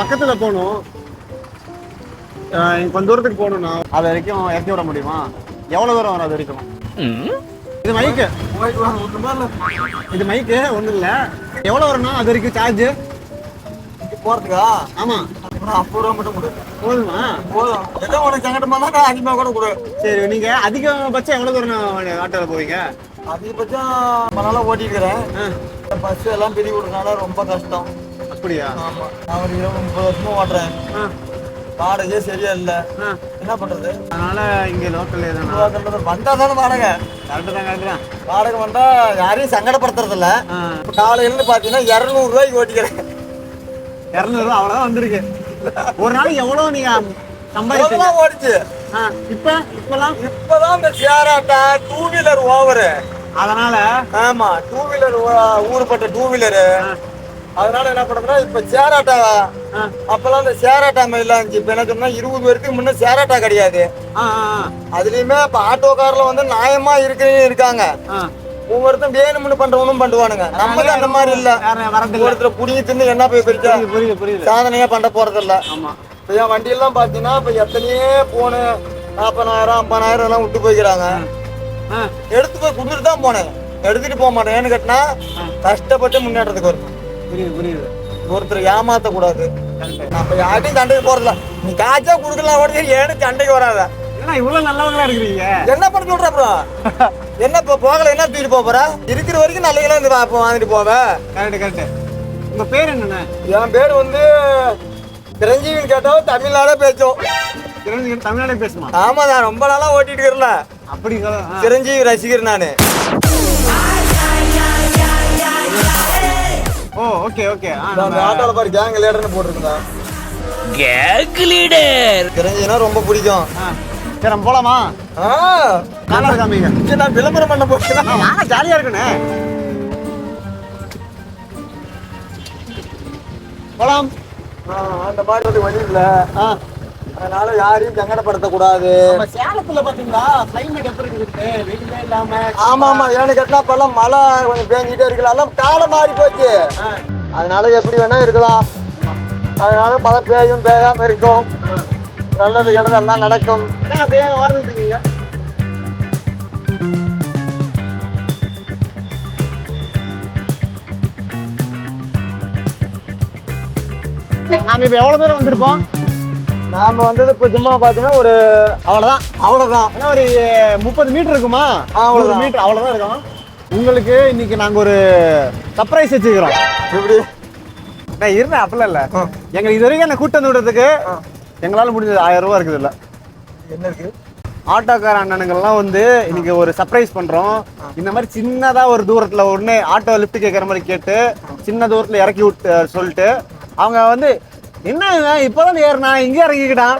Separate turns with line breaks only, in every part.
பக்கத்துல போகணும், கொஞ்சம் தூரத்துக்கு போகணும்னா அது வரைக்கும் இறக்கி விட முடியுமா? எவ்வளவு தூரம் வரும் அது வரைக்கும்? இது மைக்கு, இது மைக்கு ஒன்றும் இல்லை. எவ்வளோ வரும்னா அது வரைக்கும் சார்ஜ்
போறதுக்கா?
ஆமா,
50 ரூபா மட்டும் கொடு.
போதுமா?
போதும். ஏதோ உனக்கு சங்கடமா தான் அதிகமாக கூட கொடு.
சரி, நீங்க அதிகபட்சம் எவ்வளவு தூரம் ஆட்டோல போவீங்க?
அதிகபட்சம் ரொம்ப நாளா ஓட்டிருக்கிறேன். பஸ் எல்லாம் பிரி விடுறதுனால ரொம்ப கஷ்டம்.
அப்படியா?
ஆமா, நான் ஒரு 20-30 வருஷமா ஓட்டுறேன். வாடகையே சரியா இல்ல, என்ன பண்றது?
அதனால இங்க லோக்கல்
வந்தா தானே வாடகை.
கரெக்டு தான், கரெக்டு தான்.
வாடகை வந்தா யாரையும் சங்கடப்படுத்துறது இல்ல. காலையில பாத்தீங்கன்னா 200 ரூபாய்க்கு ஓட்டிக்கிறேன்.
200 ரூபா அவ்வளவுதான் வந்திருக்கு. ஒரு நாளைக்கு எவ்வளவு நீங்க சம்பாதிச்சீங்க?
ஓடிச்சு.
இப்பதான்
இந்த ஷேராட்டா 2 வீலர் ஓவரு.
அதனால
ஆமா, 2 வீலர் ஊருப்பட்ட 2 வீலரு. அதனால என்ன பண்றதுன்னா இப்ப ஷேராட்டா, அப்பெல்லாம் இந்த ஷேராட்டா மேல இப்ப என்ன சொன்னா 20 வருஷத்துக்கு முன்ன ஷேராட்டா கிடையாது. அதுலயுமே இப்ப ஆட்டோக்காரல வந்து நியாயமா இருக்காங்க. ஒவ்வொருத்தரும் வேணும்னு பண்றவனும் பண்ணுவானுங்க. நமக்கு அந்த மாதிரி இல்ல. ஒருத்தர் புடிங்கி தின்னு என்ன போய் பெருசா சாதனையா பண்ண போறது இல்ல. இப்ப என் வண்டி எல்லாம் பாத்தீங்கன்னா இப்ப எத்தனையே போனு 40,000 50,000 எல்லாம் விட்டு போய்க்கிறாங்க. எடுத்து போய் கொடுத்துட்டு தான் போனேன், எடுத்துட்டு போக மாட்டேன். ஏன்னு கேட்டா கஷ்டப்பட்டு முன்னேற்றத்துக்கு வரும்.
புரியுது.
ஒருத்தர் ஏமாத்த கூடாது. அப்ப யார்ட்டையும் சண்டைக்கு போறதில்ல. நீ காய்ச்சா குடுக்கலாம் கூட ஏன்னு சண்டைக்கு வராத.
இவ்வளவு நல்லவங்களா இருக்கிறீங்க.
என்ன பண்ண சொல்ற அப்புறம்? என்ன இப்ப போகல, என்ன தூக்கிட்டு போற? இருக்கிற வரைக்கும் நல்லங்களா இருந்து வாங்கிட்டு போவேன்.
கரெக்ட். உங்க பேர் என்னண்ணே?
என் பேர் வந்து சிரஞ்சீவின்னு கேட்டா தமிழ்நாடே பேசும்.
சிரஞ்சீவி தமிழ்நாடே பேசுமா?
ஆமா, நான் ரொம்ப நாளா ஓட்டிட்டு இருக்கல.
அப்படி
சிரஞ்சீவி ரசிகர் நானு.
ஓ, ஓகே.
அந்த ஆட்டோல பாரு கேங் லீடர்னு போட்டுருக்கா.
கேங் லீடர்
சிரஞ்சீவினா ரொம்ப பிடிக்கும்.
சரி, நம்ம போலாமா? நல்லா இருக்காமீங்க.
நான் விளம்பரம் பண்ண போறேன்.
வாங்க, ஜாலியா இருக்குண்ணே. போலாம்.
அந்த மாதிரி வந்து வழி இல்ல, அதனால யாரையும் சங்கடப்படுத்த கூடாது.
சேலத்துல பாத்தீங்களா கிளைமேட் எப்படி இருக்கு? வெயிலே இல்லாம.
ஆமா, ஏன்னு கேட்டா இப்பெல்லாம் மழை கொஞ்சம் பேஞ்சிட்டே இருக்கலாம். எல்லாம் காலம் மாறி போச்சு. அதனால எப்படி வேணா இருக்கலாம். அதனால மழை பெய்யும் பெய்யாம இருக்கும். நல்லது எல்லாம் நடக்கும்.
நாம இப்ப எவ்வளவு தூரம் வந்திருப்போம்?
நாம வந்தது இப்ப சும்மா பாத்தீங்கன்னா ஒரு அவ்வளவுதான்
ஒரு 30 மீட்டர் இருக்குமா?
அவ்வளவுதான்
மீட்டர், அவ்வளவுதான் இருக்கும். உங்களுக்கு இன்னைக்கு நாங்க ஒரு சர்ப்ரைஸ் வச்சுக்கிறோம்.
எப்படி?
நான் இருந்தேன் அப்பெல்லாம் இல்ல. எங்களுக்கு இது வரைக்கும் என்ன கூட்டு வந்து விடுறதுக்கு எங்களால முடிஞ்சது 1000 ரூபா இருக்குது. இல்ல
என்ன இருக்கு?
ஆட்டோக்கார அண்ணனுங்கெல்லாம் வந்து இன்னைக்கு ஒரு சர்ப்ரைஸ் பண்றோம். இந்த மாதிரி சின்னதா ஒரு தூரத்துல ஒண்ணு ஆட்டோ லிஃப்ட் கேட்கற மாதிரி கேட்டு சின்ன தூரத்துல இறக்கி விட்டு சொல்லிட்டு அவங்க வந்து என்ன இப்பதான் ஏறினா இங்க இறங்கிக்கிட்டான்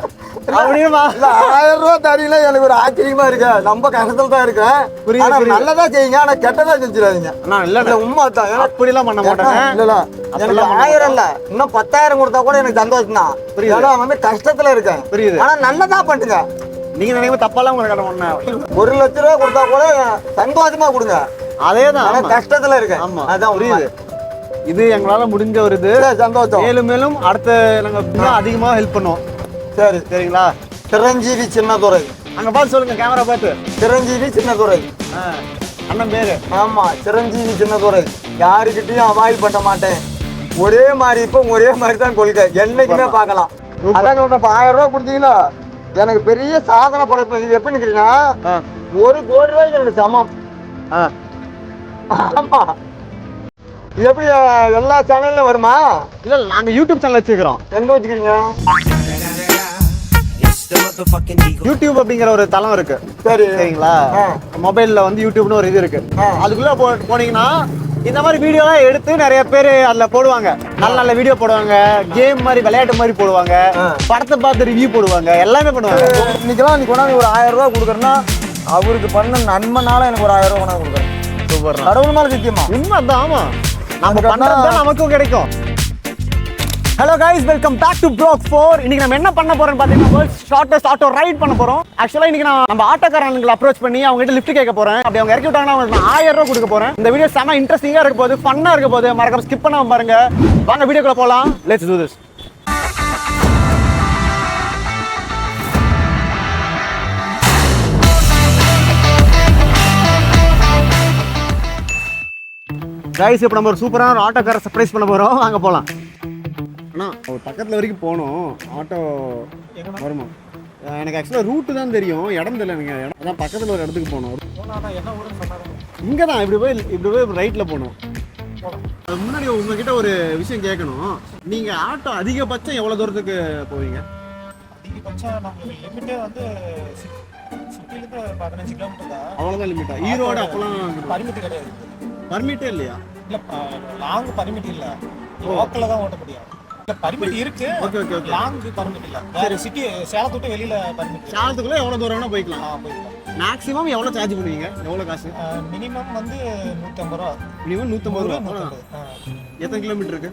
அப்படின்னு
1000 ரூபா தரீங்களா? எனக்கு ஒரு ஆச்சரியமா இருக்கு. ரொம்ப கஷ்டத்துல தான் இருக்கேன். நல்லதா செய்யுங்க, ஆனா கெட்டதா செஞ்சிடாதீங்க.
இல்ல
உண்மை தான்.
அப்படி எல்லாம் பண்ண மாட்டேன்.
இல்ல எனக்கு 1000 இல்ல, இன்னும் 10,000 கொடுத்தா கூட எனக்கு சந்தோஷம் தான். ஏன்னா வந்து கஷ்டத்துல இருக்கேன்.
புரியுது.
ஆனா நல்லதா பண்ணுங்க.
நீங்க நினைக்கும் தப்பாலாம் உங்களுக்கு கட்ட ஒண்ணு.
1 லட்சம் ரூபா கொடுத்தா கூட சந்தோஷமா கொடுங்க.
அதேதான்
கஷ்டத்துல இருக்கேன்.
ஆமா,
அதான்
புரியுது. இது எங்களால முடிஞ்ச ஒரு இது.
சந்தோஷம்.
மேலும் அடுத்த நாங்க அதிகமா ஹெல்ப் பண்ணுவோம். சரிங்களா?
சிரஞ்சீவி சின்னதுரை.
அங்க பார்த்து சொல்லுங்க, கேமரா பார்த்து.
சிரஞ்சீவி சின்னதுரை
அண்ணன் பேரு.
ஆமா, சிரஞ்சீவி சின்னதுரை. யாருக்கிட்டையும் அவாய்ட் பண்ண மாட்டேன். ஒரே மாதிரி இப்போ ஒரே மாதிரி தான் கொள்கை. என்னைக்குமே பார்க்கலாம். அதான் இப்ப 1000 ரூபா கொடுத்தீங்களா எனக்கு பெரிய சாதனை படைப்பு. இது எப்படி நிக்கிறீங்கன்னா 1 கோடி ரூபாய்க்கு எனக்கு சமம். ஆமா, இது எப்படி எல்லா சேனல்ல வருமா?
இல்ல, நாங்க யூடியூப் சேனல் வச்சுக்கிறோம்.
எங்க வச்சுக்கிறீங்க?
யூடியூப் அப்படிங்கிற ஒரு தளம் இருக்கு. சரிங்களா? மொபைல்ல வந்து யூடியூப்னு ஒரு இது இருக்கு. அதுக்குள்ள போனீங்கன்னா இந்த மாதிரி வீடியோலாம் எடுத்து நிறைய பேர் அதுல போடுவாங்க. நல்ல வீடியோ போடுவாங்க, கேம் மாதிரி விளையாட்டு மாதிரி போடுவாங்க, படத்தை பார்த்து ரிவ்யூ போடுவாங்க, எல்லாமே பண்ணுவாங்க.
இன்னைக்கெல்லாம் நீ கொண்டாந்து ஒரு 1000 ரூபா கொடுக்குறேன்னா அவருக்கு பண்ண நன்மைனால எனக்கு ஒரு 1000 ரூபா கொண்டாந்து கொடுக்குறேன்.
சூப்பர்.
கடவுள் மேல சத்தியமா
உண்மைதான். ஆமா, நம்ம பண்றது நமக்கும் கிடைக்கும். Hello guys, welcome back to block 4. இன்னைக்கு நம்ம என்ன பண்ண போறோம்னு பாத்தீங்கன்னா ஷார்ட்டஸ்ட் ஆட்டோ ரைட் பண்ண போறோம். ஆக்சுவலா இன்னைக்கு நம்ம ஆட்டோக்காரங்களை அப்ரோச் பண்ணி அவங்க கிட்ட லிஃப்ட் கேட்க போறேன். அப்படி அவங்க இறக்கி விட்டாங்கன்னா அவங்களுக்கு 1000 ரூபா கொடுக்க போறேன். இந்த வீடியோ செம இன்ட்ரெஸ்டிங்கா இருக்க போகுது, ஃபன்னா இருக்க போகுது. மறக்காம ஸ்கிப் பண்ணாம பாருங்க. வாங்க வீடியோக்குள்ள போலாம். Let's to this. கைஸ் இப்போ நம்ம ஒரு சூப்பரான ஒரு ஆட்டோக்கார சர்ப்ரைஸ் பண்ண போகிறோம். வாங்க போகலாம். அண்ணா ஒரு பக்கத்தில் வரைக்கும் போகணும். ஆட்டோ வருமா? எனக்கு ஆக்சுவலாக ரூட்டு தான் தெரியும், இடம் தெரியல எனக்கு. அதான் பக்கத்தில் ஒரு இடத்துக்கு போகணும். இங்கே தான் இப்படி போய் ரைட்டில் போகணும். அதுக்கு முன்னாடி உங்ககிட்ட ஒரு விஷயம் கேட்கணும். நீங்கள் ஆட்டோ அதிகபட்சம் எவ்வளோ தூரத்துக்கு போவீங்க?
அதிகபட்சம் நம்ம லிமிட்டே வந்து சிட்டிலேருந்து 15 கிலோமீட்டர் தான்.
அவ்வளோதான் லிமிட்டா? ஈரோடு அப்போலாம்
பர்மிட் கிடையாது.
பர்மிட்டே இல்லையா?
இல்லை லாங் பர்மிட் இல்லை, லோக்கலில் தான் ஓட்ட முடியும். இல்லை பர்மிட் இருக்கு, லாங் பர்மிட் இல்லை. வேறு சிட்டி சேலத்தை விட்டு வெளியில் பர்மிட்.
சேலத்துக்குள்ளே எவ்வளோ தூரம் வேணால் போய்க்கலாம்.
போய்க்கலாம்.
மேக்ஸிமம் எவ்வளோ சார்ஜ் பண்ணுவீங்க? எவ்வளோ காசு?
மினிமம் வந்து 150 ரூபா.
மினிமம் 150 ரூபா. எத்தனை கிலோமீட்டர் இருக்கு?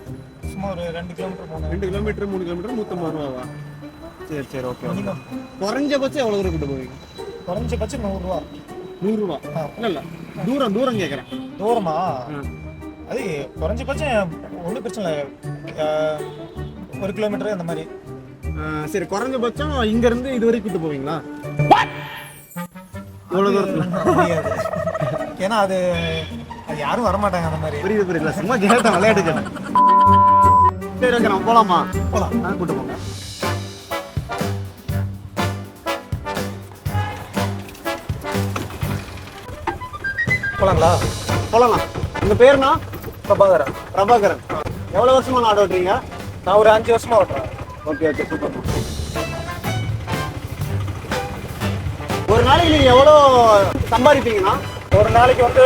சும்மா ஒரு 2 கிலோமீட்டர் போகணும்.
2 கிலோமீட்டர் 3 கிலோமீட்டர் 150 ரூபாவா? சரி ஓகே. மினிமம் குறைஞ்சபட்சம் எவ்வளோ தூரம் கிட்ட போவீங்க?
குறைஞ்சபட்சம் 100 ரூபா.
100 ரூபா? இல்லை தூரம் கேட்குறேன்.
தூரமா? அது குறைஞ்சபட்சம் ஒன்றும் பிரச்சனை இல்லை, 1 கிலோமீட்டர் அந்த மாதிரி.
சரி, குறைஞ்சபட்சம் இங்கேருந்து இது வரைக்கும் கூட்டு போவீங்களா? இவ்வளோ தூரத்தில்
முடியாது, ஏன்னா அது யாரும் வரமாட்டாங்க அந்த மாதிரி.
புரியுது. சும்மா கேட்டேன், விளையாட்டு கேட்டேன். சரி ஓகே, நம்ம போகலாமா? போகலாம், கூட்டு போங்க.
போகலாங்களா?
போகலாம். உங்கள் பேருண்ணா?
பிரபாகரன்.
எவ்வளோ வருஷமா நான் ஆட்டோ ஓட்டுறீங்க?
நான் ஒரு 5 வருஷமா ஓட்டுறேன்.
Okay super. ஒரு நாளைக்கு நீங்கள் எவ்வளோ சம்பாதிப்பீங்கண்ணா?
ஒரு நாளைக்கு வந்து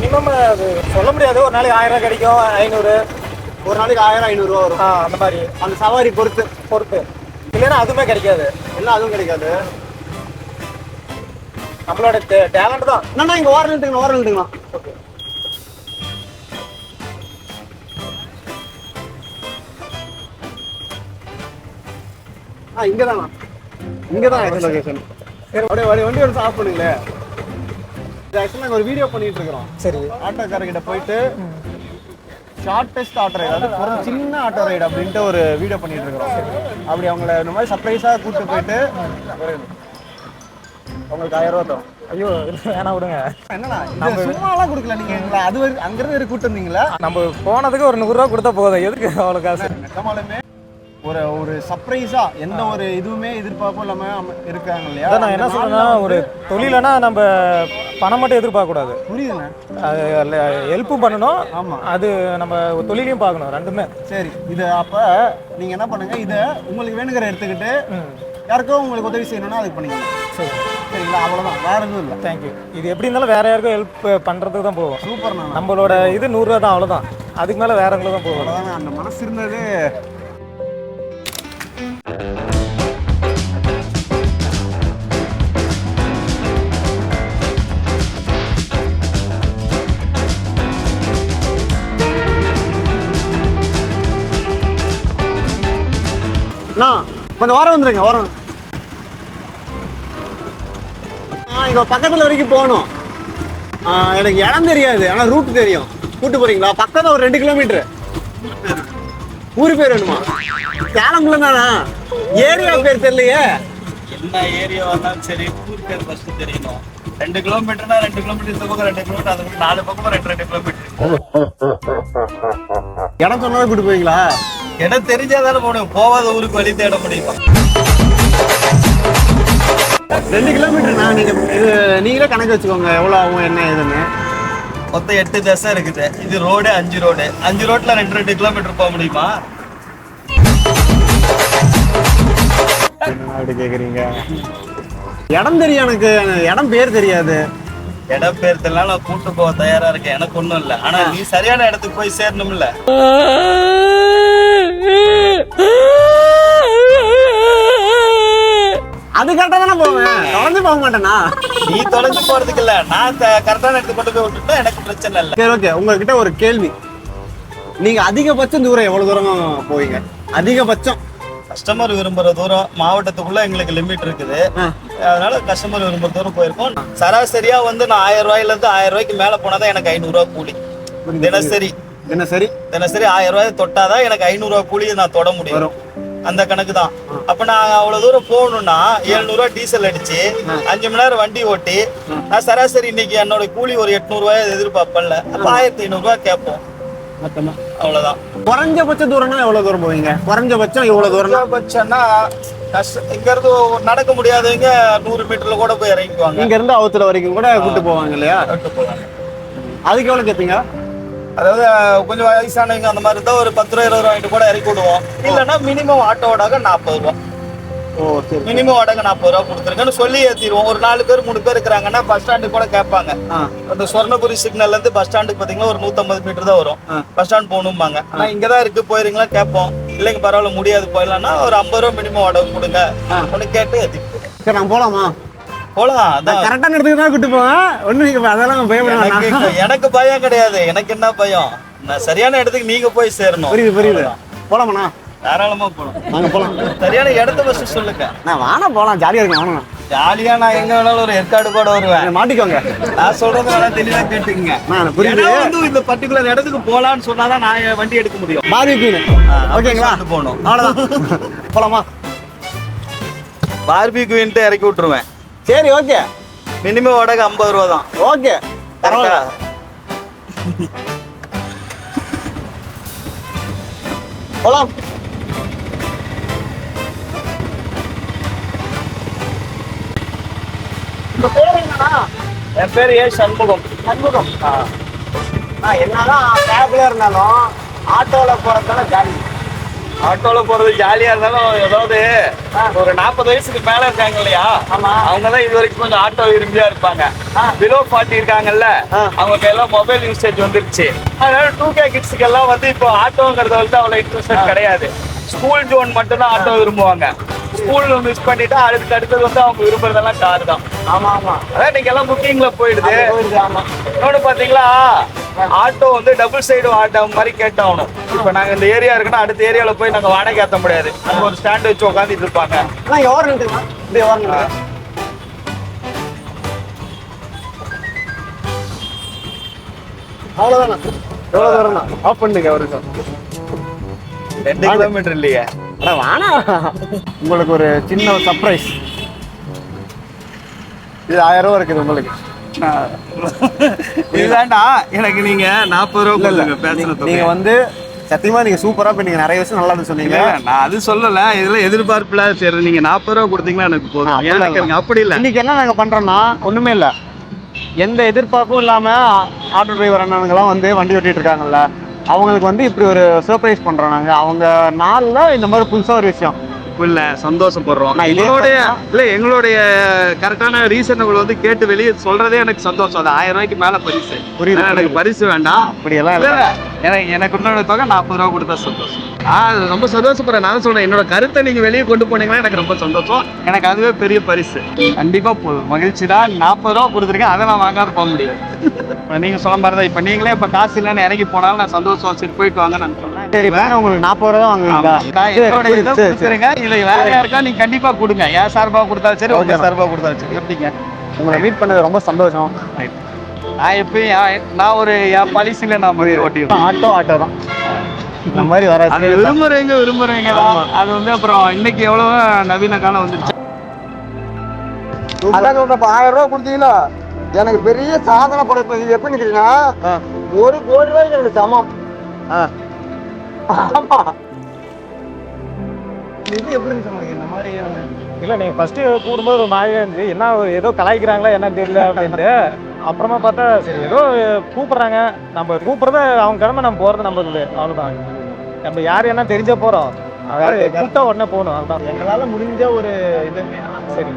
மினிமம் அது சொல்ல முடியாது. ஒரு நாளைக்கு 1000 கிடைக்கும், 500.
ஒரு நாளைக்கு 1000-500 ரூபா வரும்.
அந்த மாதிரி
அந்த சவாரி பொறுத்து.
இல்லைன்னா அதுவுமே கிடைக்காது.
எல்லாம் அதுவும் கிடைக்காது.
நம்மளோட டேலண்ட் தான்.
என்னண்ணா இங்கே ஓரம் நிறுத்துங்கண்ணா. ஓகே. இங்கே தான் லொகேஷன். அப்படியே வண்டி ஒரு ஆஃப் பண்ணுங்களேன். இது ஆக்சுவலாக நாங்கள் ஒரு வீடியோ பண்ணிட்டு இருக்கிறோம்.
சரி,
ஆட்டோக்காரர்கிட்ட போயிட்டு ஷார்ட்டஸ்ட் ஆட்டோ ரைடு, அதாவது சின்ன ஆட்டோ ரைடு அப்படின்ட்டு ஒரு வீடியோ பண்ணிட்டு இருக்கிறோம். அப்படி அவங்கள இந்த மாதிரி சர்ப்ரைஸாக கூப்பிட்டு போயிட்டு உங்களுக்கு 1000 ரூபா தரும்.
ஐயோ வேணா விடுங்க.
என்னண்ணா நம்ம சும்மாலாம் கொடுக்கல, நீங்கள் அது அங்கிருந்து கூப்பிட்டு வந்தீங்களா?
நம்ம போனதுக்கு ஒரு 100 ரூபா கொடுத்தா போதும், எதுக்கு அவ்வளோ காசு?
நிஜமாலுமே ஒரு சர்ப்ரைஸா எந்த ஒரு இதுவுமே எதிர்பார்ப்பும் இல்லாம இருக்காங்க இல்லையா?
நான் என்ன சொல்றேன்னா, ஒரு தொழிலனா நம்ம பணம் மட்டும் எதிர்பார்க்க கூடாது.
புரியுதுண்ணே.
அது ஹெல்ப்பும் பண்ணணும்.
ஆமா,
அது நம்ம தொழிலையும் பார்க்கணும், ரெண்டுமே.
சரி, இது அப்ப நீங்க என்ன பண்ணுங்க, இதை உங்களுக்கு வேணுங்கிற எடுத்துக்கிட்டு யாருக்கோ உங்களுக்கு உதவி செய்யணும்னா அதுக்கு பண்ணிக்கலாம். சரிங்களா? அவ்வளவுதான், வேற எதுவும் இல்லை.
தேங்க்யூ. இது எப்படி இருந்தாலும் வேற யாருக்கும் ஹெல்ப் பண்றதுக்கு தான் போகும்.
சூப்பர்ண்ணா.
நம்மளோட இது 100 ரூபா தான், அவ்வளவுதான். அதுக்கு மேல வேற எங்களுக்கு தான் போகும்.
அவ்வளவுதான், அந்த மனசு இருந்தது. கொஞ்சம் வாரம் வந்துருங்க. இங்க பக்கத்துல வரைக்கும் போகணும். எனக்கு இடம் தெரியாது, ஆனா ரூட் தெரியும். கூட்டு போறீங்களா? பக்கத்துல ஒரு 2 கிலோமீட்டர். ஊரு பேர் வேணுமா? சேலம்ல தானா? ஏரியா பேர் தெரியலையே.
என்ன ஏரியா வந்தாலும் சரி, ஊர் பேர் ஃபர்ஸ்ட் தெரியணும். 2 கிலோமீட்டர்னா 2 கிலோமீட்டர் இந்த பக்கம் 2 கிலோமீட்டர், அது 4 பக்கம் 2 கிலோமீட்டர்.
இடம் சொன்னாலும் கூட்டு போவீங்களா?
இடம் தெரிஞ்சாதானே போகணும், போகாத ஊருக்கு வழி தேட முடியுமா?
2 கிலோமீட்டர்னா நீங்களே கணக்கு வச்சுக்கோங்க எவ்வளவு ஆகும் என்ன ஏதுன்னு.
மொத்தம் 8 தசை இருக்குது. இது ரோடு 5 ரோடு. 5 ரோட்ல 2 கிலோமீட்டர் போக முடியுமா?
அப்படி கேக்குறீங்க. இடம் தெரியும், எனக்கு இடம் பேர் தெரியாது.
இடம் பேர் தெரியல, நான் கூட்டு போக தயாரா இருக்கேன். எனக்கு ஒண்ணும் இல்லை, ஆனா நீ சரியான இடத்துக்கு போய் சேரணும்ல.
அது கரெக்டா தானே போவேன், தொலைஞ்சு போக மாட்டேனா?
நீ தொலைஞ்சு போறதுக்கு இல்ல, நான் கரெக்டான இடத்துக்கு கொண்டு போய் விட்டுட்டா எனக்கு பிரச்சனை இல்லை.
சரி ஓகே, உங்ககிட்ட ஒரு கேள்வி. நீங்க அதிகபட்சம் தூரம் எவ்வளவு தூரம் போவீங்க? அதிகபட்சம்
கஸ்டமர் விரும்புற தூரம் மாவட்டத்துக்குள்ள எங்களுக்கு லிமிட் இருக்குது. அதனால கஸ்டமர் விரும்புற தூரம் போயிருக்கோம். சராசரியா வந்து நான் 1000 ரூபாயில இருந்து 1000 ரூபாய்க்கு மேல போனாதான் எனக்கு 500 ரூபாய் கூலி. தினசரி 1000 ரூபாய் தொட்டாதான் எனக்கு 500 ரூபாய் கூலியை நான் தொட முடியும். அந்த கணக்கு தான். அப்ப நான் அவ்வளவு தூரம் போகணும்னா 700 ரூபாய் டீசல் அடிச்சு 5 மணி நேரம் வண்டி ஓட்டி நான் சராசரி இன்னைக்கு என்னோட கூலி ஒரு 800 ரூபாய் எதிர்பார்ப்பேன்ல. அப்ப 1500 ரூபாய் கேட்போம். அவ்வளவுதான்.
குறைஞ்சபட்ச தூரம்னா எவ்வளவு தூரம் போவீங்க? குறைஞ்சபட்சம் எவ்வளவு தூரம்?
குறைஞ்சபட்சம்னா இங்க இருந்து நடக்க முடியாதவங்க 100 மீட்டர்ல கூட போய் இறங்கிக்குவாங்க.
இங்க இருந்து அவுத்துல வரைக்கும் கூட கூட்டு போவாங்க இல்லையா?
போவாங்க.
அதுக்கு எவ்வளவு கேட்பீங்க?
அதாவது கொஞ்சம் வயசானவங்க அந்த மாதிரி இருந்தா ஒரு 10 ரூபா 20 ரூபாய்ட்டு கூட இறக்கி விடுவோம். இல்லைன்னா மினிமம் ஆட்டோ வாடகை 40 ரூபா.
ஓ சரி.
மினிமம் வாடகை 40 ரூபா கொடுத்துருங்கன்னு சொல்லி ஏத்திடுவோம். ஒரு 4 பேர் 3 பேர் இருக்கிறாங்கன்னா பஸ் ஸ்டாண்டுக்கு கூட கேட்பாங்க. அந்த சொர்ணபுரி சிக்னல்ல இருந்து பஸ் ஸ்டாண்டுக்கு பாத்தீங்கன்னா ஒரு 150 மீட்டர் தான் வரும். பஸ் ஸ்டாண்ட் போகணும்பாங்க. ஆனா இங்கதான் இருக்கு போயிருங்களா கேட்போம். இல்லைங்க பரவாயில்ல முடியாது போயிடலாம்னா ஒரு 50 ரூபா மினிமம் வாடகை கொடுங்க ஒன்னு கேட்டு ஏத்திட்டு
சரி நாங்க போலாமா?
போலாம். அதான்
கரெக்டான இடத்துக்கு தான் கூட்டு போவேன். ஒண்ணு நீங்க அதெல்லாம் பயப்பட
எனக்கு பயம் கிடையாது. எனக்கு என்ன பயம்? நான் சரியான இடத்துக்கு நீங்க போய் சேரணும்.
புரியுது. போலாமாண்ணா?
தாராளமா போலாம்.
நாங்க போலாம்.
சரியான இடத்த ஃபர்ஸ்ட் சொல்லுங்க.
நான் வானா போலாம், ஜாலியா இருக்கும். வாங்க
ஜாலியா நான் எங்க வேணாலும் ஒரு ஏற்காடு கூட வருவேன்.
மாட்டிக்கோங்க.
நான் சொல்றது வேணா தெளிவா கேட்டுக்கங்க.
புரியுது.
வந்து இந்த பர்டிகுலர் இடத்துக்கு போலான்னு சொன்னாதான் நான் வண்டி எடுக்க முடியும்.
பார்பிக்யூ. ஓகேங்களா?
போகணும்.
அவ்வளவுதான். போலாமா?
பார்பிக்யூன்ட்டு இறக்கி விட்டுருவேன்.
சரி ஓகே.
மினிமம் வாடகை 50 ரூபா தான்.
ஓகே பரவாயில்ல. போலாம். உங்க பேர் என்னன்னா?
என் பேர் ஏ சண்முகம்.
சண்முகம். என்னதான் கேப்ல இருந்தாலும் ஆட்டோல போறதால ஜாலி.
ஆட்டோல போறது ஜாலியா இருந்தாலும் ஏதாவது ஒரு 40 வயசுக்கு மேல இருக்காங்க இல்லையா, அவங்கதான் இது வரைக்கும் கொஞ்சம் ஆட்டோ விரும்பியா இருப்பாங்க. பிலோ 40 இருக்காங்கல்ல, அவங்க எல்லாம் மொபைல் யூசேஜ் வந்துருச்சு. அதனால 2K கிட்ஸுக்கு எல்லாம் வந்து இப்போ ஆட்டோங்கிறத வந்து அவ்வளவு இன்ட்ரெஸ்ட் கிடையாது. ஸ்கூல் ஜோன் மட்டும்தான் ஆட்டோ விரும்புவாங்க. ஸ்கூல் மிஸ் பண்ணிட்டா அடுத்தது வந்து அவங்க விரும்புறதெல்லாம் கார் தான்.
ஆமா ஆமா.
அதான் நீங்க எல்லாம் புக்கிங்ல போயிடுது. இன்னொன்னு பாத்தீங்களா, ஆட்டோ வந்து டபுள் சைடு ஆட்டோ மாதிரி கேட்டாகணும். இப்ப நாங்க இந்த ஏரியா இருக்குன்னா அடுத்த ஏரியால போய் நாங்க வாடகை ஏத்த முடியாது. அங்க ஒரு ஸ்டாண்ட் வச்சு உட்காந்துட்டு இருப்பாங்க.
அவ்வளவுதானா? எவ்வளவு தூரம் தான்? ஆஃப் பண்ணுங்க அவருக்கு.
2 கிலோமீட்டர் இல்லையே.
வானா உங்களுக்கு ஒரு சின்ன சர்ப்ரைஸ். இது 1000 ரூபா இருக்குது உங்களுக்கு.
இதுதான்டா எனக்கு நீங்க 40 ரூபா கொடுங்க பேசுறது.
நீங்க வந்து சத்தியமா நீங்க சூப்பரா பண்ணீங்க. நிறைய விஷயம் நல்லா சொன்னீங்க.
நான் அது சொல்லல, இதுல எதிர்பார்ப்புல சரி நீங்க 40 ரூபா கொடுத்தீங்கன்னா எனக்கு போதும். எனக்கு அப்படி இல்லை.
இன்னைக்கு என்ன நாங்க பண்றோம்னா ஒண்ணுமே இல்லை, எந்த எதிர்பார்ப்பும் இல்லாம ஆட்டோ டிரைவர் அண்ணனுங்கெல்லாம் வந்து வண்டி ஓட்டிட்டு இருக்காங்கல்ல, அவங்களுக்கு வந்து இப்படி ஒரு சர்ப்ரைஸ் பண்றோம் நாங்க. அவங்க நாள்ல இந்த மாதிரி புதுசா ஒரு விஷயம்
இல்ல சந்தோஷப்படுறோம். எங்களுடைய கரெக்டான ரீசனபிள் வந்து கேட்டு வெளியே சொல்றதே எனக்கு சந்தோஷம். அது 1000 ரூபாய்க்கு மேல பரிசு. புரியுது. எனக்கு பரிசு வேண்டாம்
அப்படி எல்லாம் இல்ல.
எனக்கு உண்டான தொகை 40 ரூபா கொடுத்தா சந்தோஷம். ரொம்ப சந்தோஷப்படுறேன். நான் சொல்றேன், என்னோட கருத்தை நீங்க வெளியே கொண்டு போனீங்கன்னா எனக்கு ரொம்ப சந்தோஷம். எனக்கு அதுவே பெரிய பரிசு. கண்டிப்பா மகிழ்ச்சி தான். 40 ரூபா கொடுத்துருக்கேன், அதை நான் வாங்காத போக முடியாது. நீங்க சொல்ல மாதிரிதான் இப்ப நீங்களே இப்ப காசு இல்லைன்னு இறங்கி போனாலும் நான் சந்தோஷம் சரி போயிட்டு வாங்க நான் சொன்னேன்.
சரி வேற உங்களுக்கு 40 ரூபா தான் வாங்குவீங்களா?
இல்ல வேற யாருக்கா நீங்க கண்டிப்பா கொடுங்க. ஏன் சார்பா கொடுத்தாலும் சரி, உங்க சார்பா கொடுத்தாலும் சரி. எப்படிங்க?
உங்களை மீட் பண்ணது ரொம்ப சந்தோஷம்.
நான் எப்பயும் நான் ஒரு என் பலிசில நான் ஓட்டி
ஆட்டோ தான் இந்த மாதிரி வர
விரும்புறீங்க தான். அது வந்து அப்புறம் இன்னைக்கு எவ்வளவு நவீன காலம் வந்துருச்சு.
அதான் சொல்றப்ப 1000 ரூபா கொடுத்தீங்களா எனக்கு பெரிய சாதனை படைப்பு. இது எப்படி நிக்கிறீங்கன்னா 1 கோடி ரூபாய்க்கு எனக்கு சமம். ஆமா.
இது எப்படி சொன்னீங்க இந்த மாதிரி? இல்லை நீங்கள் ஃபஸ்ட்டு கூடும்போது ஒரு மாதிரியா இருந்துச்சு. என்ன ஏதோ கலாய்க்கிறாங்களா என்ன தெரியல அப்படின்ட்டு. அப்புறமா பார்த்தா சரி ஏதோ கூப்பிட்றாங்க, நம்ம கூப்பிட்றத அவங்க கிழமை நம்ம போகிறது நம்மளுக்கு அவ்வளோதான். நம்ம யார் என்ன தெரிஞ்ச போகிறோம், கூப்பிட்டா உடனே போகணும். அதுதான் எங்களால் முடிஞ்ச ஒரு இது. சரி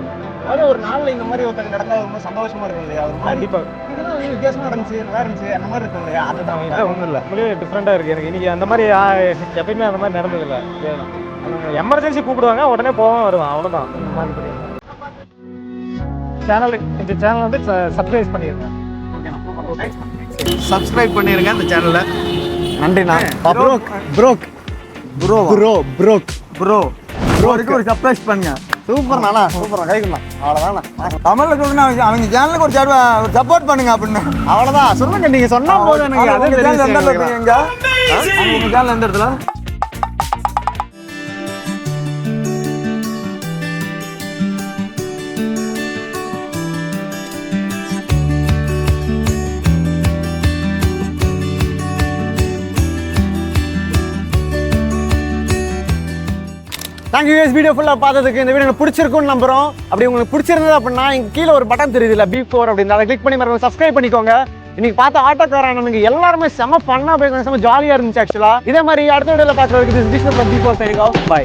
அது ஒரு நாளில் இந்த மாதிரி ஒருத்தர் நடந்தால் ரொம்ப சந்தோஷமா இருக்கும் இல்லையா? கண்டிப்பாக இதெல்லாம் வித்தியாசமாக நடந்துச்சு, நல்லா இருந்துச்சு அந்த மாதிரி இருக்கும் இல்லையா? அதுதான் ஒன்றும் இல்லை, அப்படியே டிஃப்ரெண்ட்டாக இருக்குது. எனக்கு இன்னைக்கு அந்த மாதிரி எப்பயுமே அந்த மாதிரி நடந்ததில்லை. எமர்ஜென்சி கூப்பிடுவாங்க, உடனே போவோம் வருவான், அவ்வளோதான். சேனல் இந்த சேனல் வந்து சப்ஸ்கிரைப் பண்ணிடுங்க.
சப்ஸ்கிரைப் பண்ணிருங்க இந்த சேனலை.
நன்றிண்ணா. ப்ரோக் ப்ரோக் ப்ரோ ப்ரோ ப்ரோக் ப்ரோ ப்ரோக்கு ஒரு சர்ப்ரைஸ் பண்ணுங்க. சூப்பர் நானா, சூப்பர் கைக்கலாம். அவ்வளோதானா
தமிழ்ல சொல்லுங்க, அவங்க சேனலுக்கு ஒரு சப்போர்ட் பண்ணுங்க அப்படின்னு.
அவ்வளோதான் சொல்லுங்க. நீங்கள் சொன்னா போதும் எனக்கு.
எங்க சேனல் எந்த இடத்துல?
தேங்க்யூ கைஸ் வீடியோ ஃபுல்லாக பார்த்ததுக்கு. இந்த வீடியோ எனக்கு பிடிச்சிருக்கும்னு நம்புறோம். அப்படி உங்களுக்கு பிடிச்சிருந்தது அப்படின்னா இங்கே கீழே ஒரு பட்டன் தெரியுது இல்லை B4 அப்படின்னு, அதை கிளிக் பண்ணி மறக்காம சப்ஸ்கிரைப் பண்ணிக்கோங்க. இன்னைக்கு பார்த்த ஆட்டோக்கார அண்ணனுங்க எல்லாருமே செம ஃபன்னா போயிருக்காங்க, செம ஜாலியாக இருந்துச்சு ஆக்சுவலாக. இதே மாதிரி அடுத்த வீடியோவில் பார்க்குறதுக்கு B4 சைனிங் ஆஃப். பை.